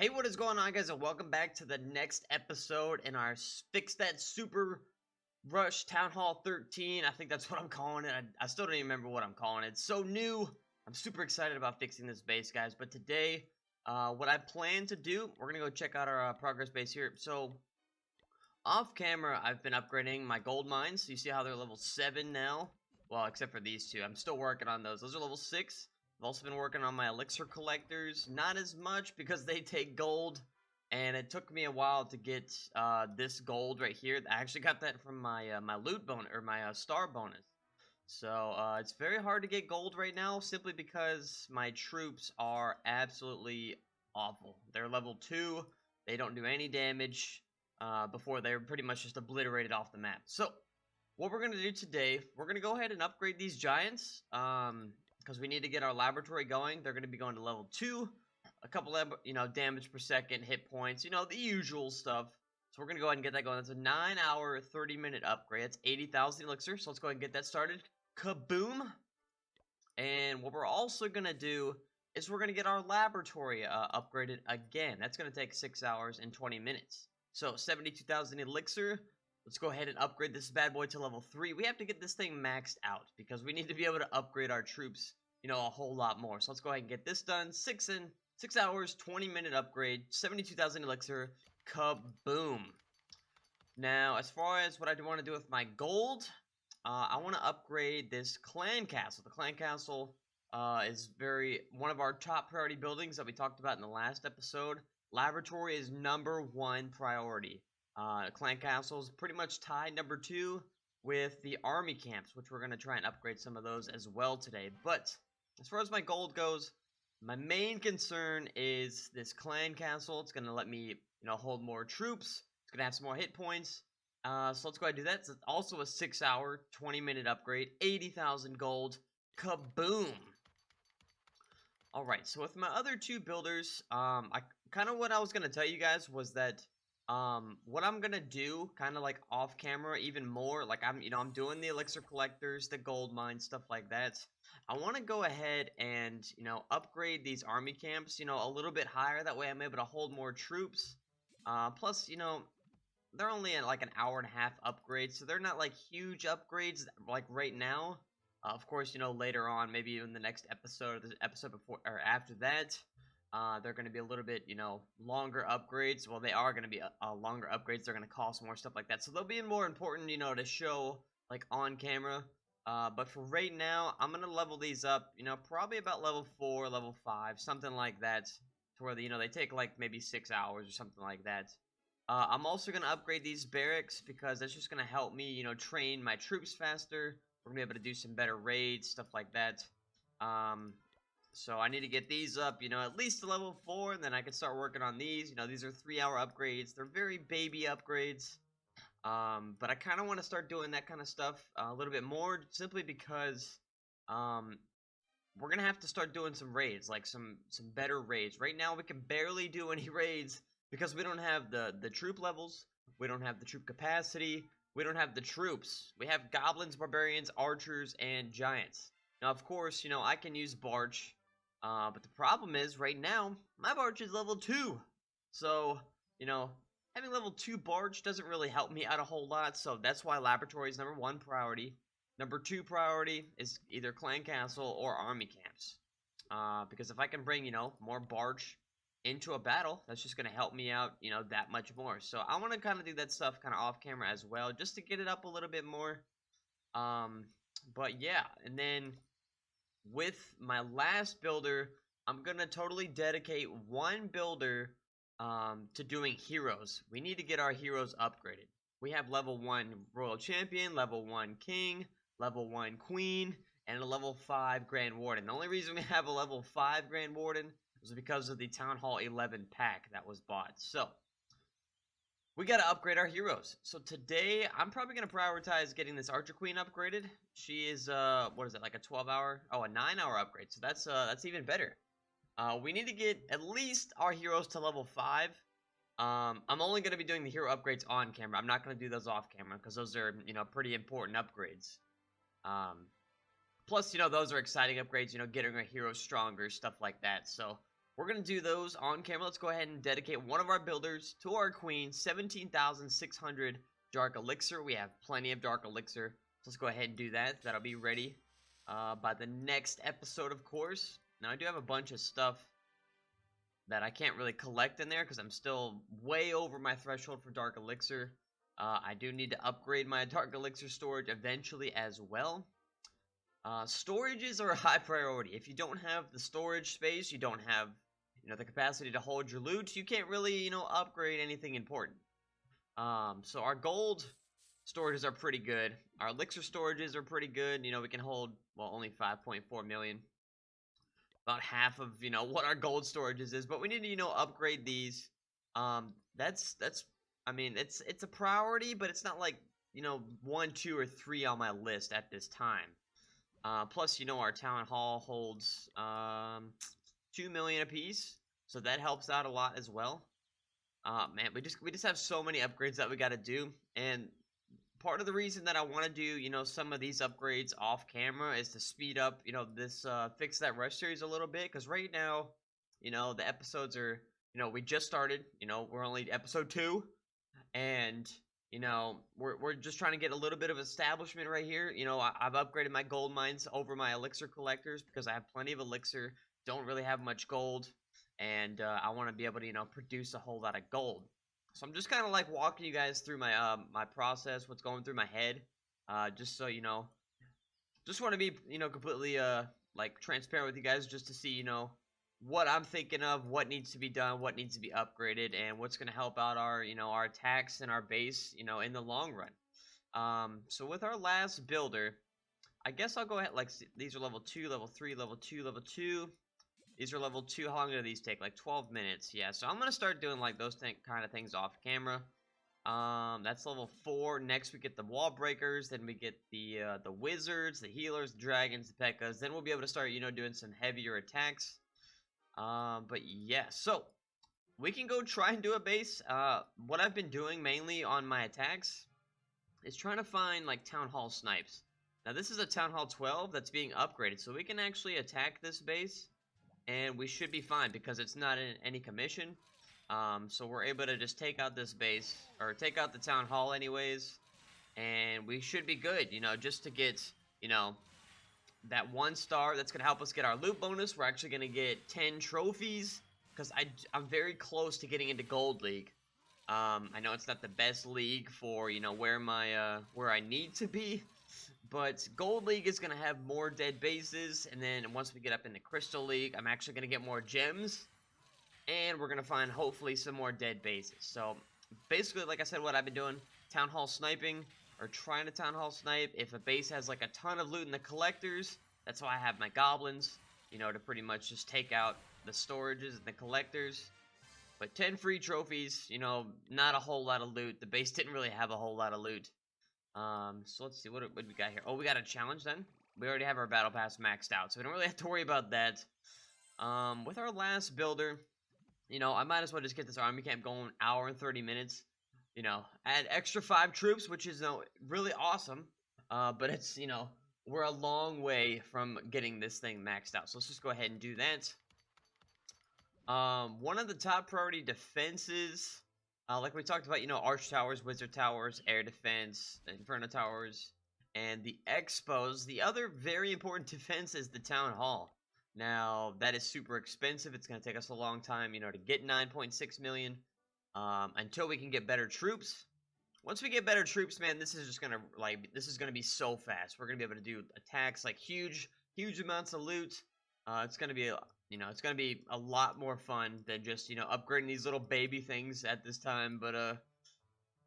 Hey, what is going on, guys, and welcome back to the next episode in our Fix That Super Rush Town Hall 13. I think that's what I'm calling it. I still don't even remember what I'm calling it. It's so new. I'm super excited about fixing this base, guys. But today, what I plan to do, we're going to go check out our progress base here. So, off camera, I've been upgrading my gold mines. So you see how they're level 7 now? Well, except for these two. I'm still working on those. Those are level 6. I've also been working on my elixir collectors. Not as much because they take gold. And it took me a while to get this gold right here. I actually got that from my my loot bonus, or my star bonus. So it's very hard to get gold right now simply because my troops are absolutely awful. They're level 2. They don't do any damage before they're pretty much just obliterated off the map. So what we're going to do today, we're going to go ahead and upgrade these giants. Because we need to get our laboratory going. They're going to be going to level 2. A couple of, damage per second, hit points, the usual stuff. So we're going to go ahead and get that going. That's a 9-hour, 30-minute upgrade. That's 80,000 elixir. So let's go ahead and get that started. Kaboom! And what we're also going to do is we're going to get our laboratory upgraded again. That's going to take 6 hours and 20 minutes. So 72,000 elixir. Let's go ahead and upgrade this bad boy to level 3. We have to get this thing maxed out because we need to be able to upgrade our troops, a whole lot more. So let's go ahead and get this done. 6 hours, 20-minute upgrade, 72,000 elixir. Kaboom. Now, as far as what I want to do with my gold, I want to upgrade this clan castle. The clan castle is one of our top priority buildings that we talked about in the last episode. Laboratory is #1 priority. Clan Castle is pretty much tied #2 with the army camps, which we're going to try and upgrade some of those as well today. But as far as my gold goes, my main concern is this clan castle. It's going to let me, hold more troops. It's going to have some more hit points. So let's go ahead and do that. It's also a 6-hour, 20-minute upgrade. 80,000 gold. Kaboom! Alright, so with my other two builders, what I was going to tell you guys was that what I'm gonna do, kind of like off camera, even more, like I'm doing the elixir collectors, the gold mine, stuff like that. I want to go ahead and, upgrade these army camps, a little bit higher. That way I'm able to hold more troops. Plus, they're only at like an hour-and-a-half upgrade, so they're not like huge upgrades like right now. Of course, later on, maybe in the next episode, or the episode before or after that. They're going to be a little bit, longer upgrades. Well, they are going to be longer upgrades. They're going to cost more, stuff like that. So they'll be more important, to show, like, on camera. But for right now, I'm going to level these up, probably about level 4, level 5, something like that. To where, they take, like, maybe 6 hours or something like that. I'm also going to upgrade these barracks because that's just going to help me, train my troops faster. We're going to be able to do some better raids, stuff like that. So I need to get these up, at least to level 4, and then I can start working on these. These are 3-hour upgrades. They're very baby upgrades. But I kind of want to start doing that kind of stuff a little bit more, simply because we're going to have to start doing some raids, like some better raids. Right now, we can barely do any raids because we don't have the troop levels. We don't have the troop capacity. We don't have the troops. We have goblins, barbarians, archers, and giants. Now, of course, I can use Barch. But the problem is, right now, my Barch is level 2. So, having level 2 Barch doesn't really help me out a whole lot. So that's why laboratory is #1 priority. #2 priority is either clan castle or army camps. Because if I can bring, more Barch into a battle, that's just going to help me out, that much more. So I want to kind of do that stuff kind of off camera as well, just to get it up a little bit more. But yeah, and then with my last builder, I'm going to totally dedicate one builder to doing heroes. We need to get our heroes upgraded. We have level 1 Royal Champion, level 1 King, level 1 Queen, and a level 5 Grand Warden. The only reason we have a level 5 Grand Warden was because of the Town Hall 11 pack that was bought. So we got to upgrade our heroes. So today, I'm probably going to prioritize getting this Archer Queen upgraded. She is, what is it, like a 12-hour? Oh, a 9-hour upgrade. So that's even better. We need to get at least our heroes to level 5. I'm only going to be doing the hero upgrades on camera. I'm not going to do those off camera because those are, pretty important upgrades. Plus, those are exciting upgrades, getting our heroes stronger, stuff like that. So we're going to do those on camera. Let's go ahead and dedicate one of our builders to our queen. 17,600 dark elixir. We have plenty of dark elixir. So let's go ahead and do that. That'll be ready by the next episode, of course. Now, I do have a bunch of stuff that I can't really collect in there because I'm still way over my threshold for dark elixir. I do need to upgrade my dark elixir storage eventually as well. Storages are a high priority. If you don't have the storage space, you don't have, the capacity to hold your loot, you can't really, upgrade anything important. So our gold storages are pretty good. Our elixir storages are pretty good. We can hold, well, only 5.4 million. About half of, what our gold storages is. But we need to, upgrade these. I mean, it's a priority, but it's not like, 1, 2, or 3 on my list at this time. Plus, our town hall holds 2 million apiece, so that helps out a lot as well. Man, we just have so many upgrades that we got to do, and part of the reason that I want to do, some of these upgrades off camera is to speed up, this Fix That Rush series a little bit, because right now, the episodes are, we just started, we're only episode 2, and we're just trying to get a little bit of establishment right here. I've upgraded my gold mines over my elixir collectors because I have plenty of elixir, don't really have much gold, and I want to be able to, produce a whole lot of gold. So I'm just kind of like walking you guys through my my process, what's going through my head, just so just want to be, completely like transparent with you guys, just to see, what I'm thinking of, what needs to be done, what needs to be upgraded, and what's going to help out our, our attacks and our base, in the long run. So with our last builder, I guess I'll go ahead, like, these are level 2, level 3, level 2, level 2. These are level 2. How long do these take? Like 12 minutes. Yeah, so I'm going to start doing, like, those kind of things off camera. That's level 4. Next, we get the wall breakers. Then we get the wizards, the healers, the dragons, the pekkas. Then we'll be able to start, doing some heavier attacks. But yeah, so we can go try and do a base. What I've been doing mainly on my attacks is trying to find, like, town hall snipes. Now, this is a town hall 12 that's being upgraded, so we can actually attack this base, and we should be fine because it's not in any commission. So we're able to just take out this base, or take out the town hall anyways, and we should be good, just to get, that 1 star that's going to help us get our loot bonus. We're actually going to get 10 trophies, because I'm very close to getting into Gold League. I know it's not the best league for, where I need to be, but Gold League is going to have more dead bases, and then once we get up into Crystal League, I'm actually going to get more gems, and we're going to find, hopefully, some more dead bases. So, basically, like I said, what I've been doing, town hall sniping, or trying to town hall snipe. If a base has, like, a ton of loot in the collectors, that's why I have my goblins, to pretty much just take out the storages and the collectors. But 10 free trophies, not a whole lot of loot. The base didn't really have a whole lot of loot. So let's see, what we got here? Oh, we got a challenge then? We already have our battle pass maxed out, so we don't really have to worry about that. With our last builder, I might as well just get this army camp going, hour and 30 minutes. Add extra 5 troops, which is really awesome. But it's, we're a long way from getting this thing maxed out. So let's just go ahead and do that. One of the top priority defenses, like we talked about, arch towers, wizard towers, air defense, inferno towers, and the expos. The other very important defense is the town hall. Now, that is super expensive. It's going to take us a long time, to get 9.6 million, until we can get better troops. Once we get better troops, man, this is just going to, this is going to be so fast. We're going to be able to do attacks, like, huge amounts of loot. It's going to be, it's going to be a lot more fun than just, upgrading these little baby things at this time. But,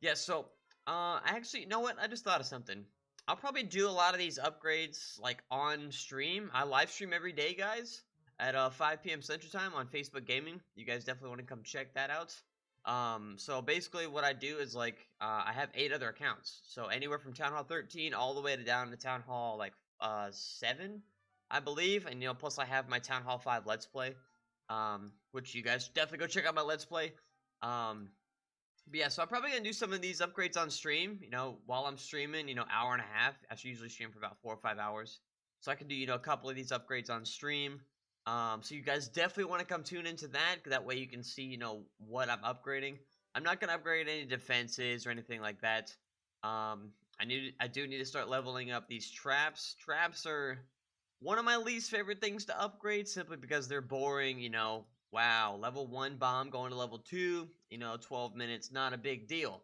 yeah, so, actually, you know what? I just thought of something. I'll probably do a lot of these upgrades, like, on stream. I live stream every day, guys, at 5 p.m. Central Time on Facebook Gaming. You guys definitely want to come check that out. So basically what I do is, like, I have 8 other accounts. So anywhere from Town Hall 13 all the way to down to Town Hall, like, 7, I believe. And, plus I have my Town Hall 5 Let's Play, which you guys definitely go check out my Let's Play. But yeah, so I'm probably going to do some of these upgrades on stream, while I'm streaming, hour and a half. I usually stream for about 4 or 5 hours. So I can do, a couple of these upgrades on stream. So you guys definitely want to come tune into that. That way you can see, what I'm upgrading. I'm not gonna upgrade any defenses or anything like that. I do need to start leveling up these traps. Traps are one of my least favorite things to upgrade simply because they're boring. Wow, level 1 bomb going to level 2. 12 minutes, not a big deal.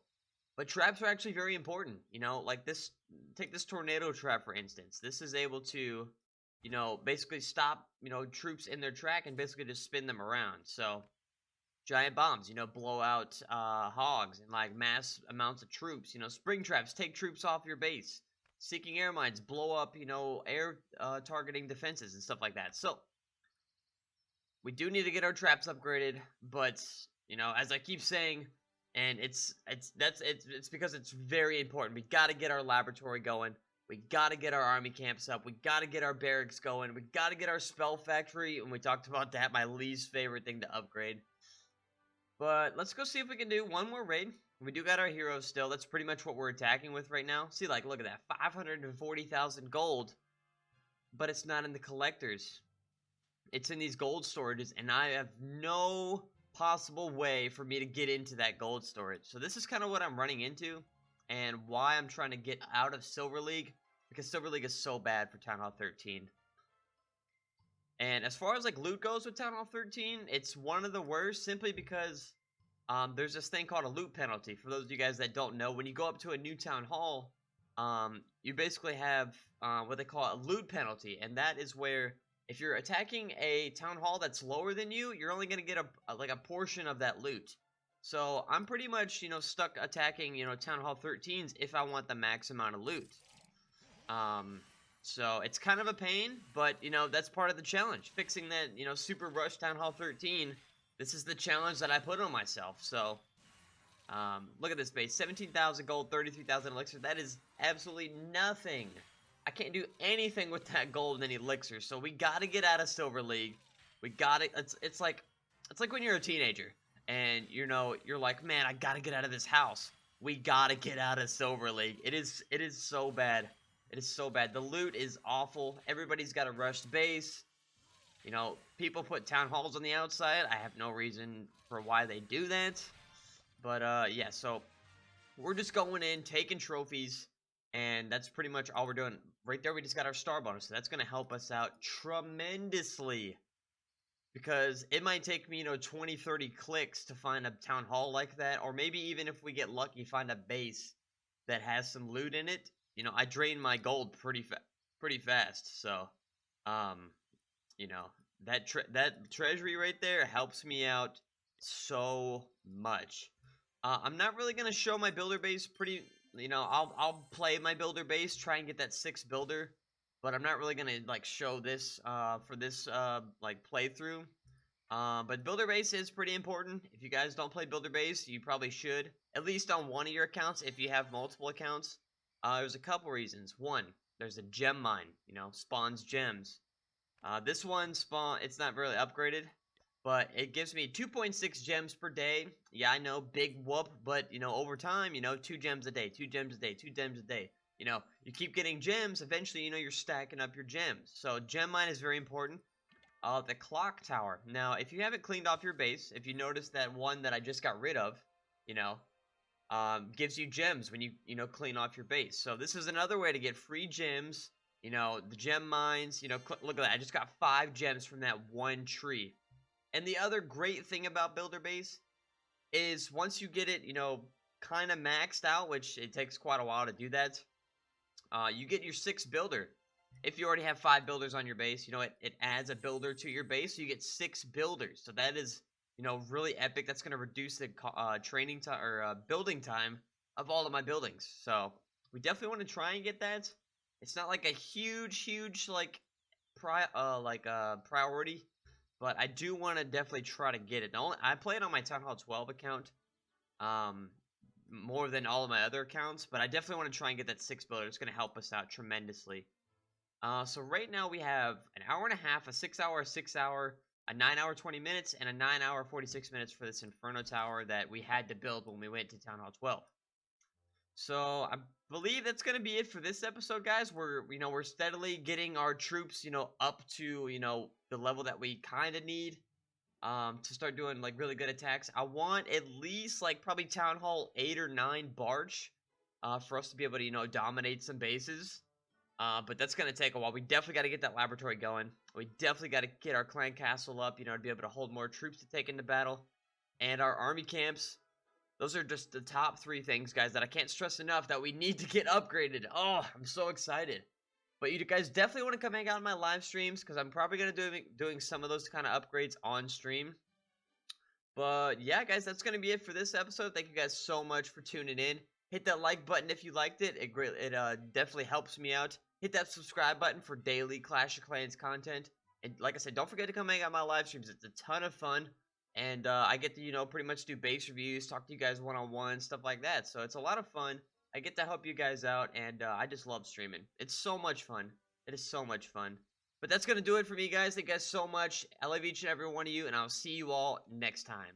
But traps are actually very important. Like this. Take this tornado trap for instance. This is able to basically stop, troops in their track and basically just spin them around. So, giant bombs, blow out hogs and like mass amounts of troops. Spring traps take troops off your base. Seeking air mines blow up, air targeting defenses and stuff like that. So, we do need to get our traps upgraded, but as I keep saying, and it's because it's very important. We got to get our laboratory going. We got to get our army camps up. We got to get our barracks going. We got to get our spell factory. And we talked about that, my least favorite thing to upgrade. But let's go see if we can do one more raid. We do got our heroes still. That's pretty much what we're attacking with right now. See, like, look at that. 540,000 gold. But it's not in the collectors. It's in these gold storages. And I have no possible way for me to get into that gold storage. So this is kind of what I'm running into. And why I'm trying to get out of Silver League. Because Silver League is so bad for Town Hall 13. And as far as like loot goes with Town Hall 13, it's one of the worst simply because there's this thing called a loot penalty. For those of you guys that don't know, when you go up to a new Town Hall, you basically have what they call a loot penalty. And that is where if you're attacking a Town Hall that's lower than you, you're only going to get a portion of that loot. So I'm pretty much, stuck attacking, Town Hall 13s if I want the max amount of loot. So it's kind of a pain, but, that's part of the challenge. Fixing that, super rush Town Hall 13, this is the challenge that I put on myself. So, look at this base, 17,000 gold, 33,000 elixir. That is absolutely nothing. I can't do anything with that gold and elixir. So we got to get out of Silver League. We got to, it's like when you're a teenager. And, you're like, man, I gotta get out of this house. We gotta get out of Silver League. It is so bad. It is so bad. The loot is awful. Everybody's got a rushed base. People put town halls on the outside. I have no reason for why they do that. But, yeah, so we're just going in, taking trophies. And that's pretty much all we're doing. Right there, we just got our star bonus. So that's going to help us out tremendously. Because it might take me, 20, 30 clicks to find a town hall like that. Or maybe even if we get lucky, find a base that has some loot in it. I drain my gold pretty fast. So, that treasury right there helps me out so much. I'm not really going to show my builder base I'll play my builder base, try and get that 6 builder. But I'm not really going to, show this, for this, playthrough. But builder base is pretty important. If you guys don't play builder base, you probably should. At least on one of your accounts, if you have multiple accounts. There's a couple reasons. One, there's a gem mine, spawns gems. This one it's not really upgraded. But it gives me 2.6 gems per day. Yeah, I know, big whoop. But, over time, 2 gems a day, 2 gems a day, 2 gems a day. You keep getting gems, eventually, you're stacking up your gems. So, gem mine is very important. The clock tower. Now, if you haven't cleaned off your base, if you notice that one that I just got rid of, gives you gems when you, clean off your base. So, this is another way to get free gems. The gem mines, look at that. I just got 5 gems from that one tree. And the other great thing about builder base is once you get it, kind of maxed out, which it takes quite a while to do that. You get your 6th builder. If you already have 5 builders on your base, it adds a builder to your base, so you get 6 builders. So that is, really epic. That's going to reduce the training time or building time of all of my buildings. So we definitely want to try and get that. It's not like a huge priority, but I do want to definitely try to get it. I play it on my Town Hall 12 account. More than all of my other accounts, but I definitely want to try and get that 6 builder. It's going to help us out tremendously. So right now we have an hour and a half, a 6 hour, a 6 hour, a 9 hour 20 minutes, and a 9 hour 46 minutes for this Inferno Tower that we had to build when we went to Town Hall 12. So I believe that's gonna be it for this episode, guys. We're steadily getting our troops, up to the level that we kind of need to start doing like really good attacks. I want at least like probably Town Hall 8 or 9 Barch for us to be able to dominate some bases. But that's gonna take a while. We definitely got to get that laboratory going. We definitely got to get our clan castle up, to be able to hold more troops to take into battle, and our army camps. Those are just the top 3 things, guys, that I can't stress enough that we need to get upgraded. Oh, I'm so excited. But you guys definitely want to come hang out on my live streams because I'm probably going to doing some of those kind of upgrades on stream. But yeah, guys, that's going to be it for this episode. Thank you guys so much for tuning in. Hit that like button if you liked it. It definitely helps me out. Hit that subscribe button for daily Clash of Clans content. And like I said, don't forget to come hang out on my live streams. It's a ton of fun. And I get to, pretty much do base reviews, talk to you guys one-on-one, stuff like that. So it's a lot of fun. I get to help you guys out, and I just love streaming. It's so much fun. It is so much fun. But that's going to do it for me, guys. Thank you guys so much. I love each and every one of you, and I'll see you all next time.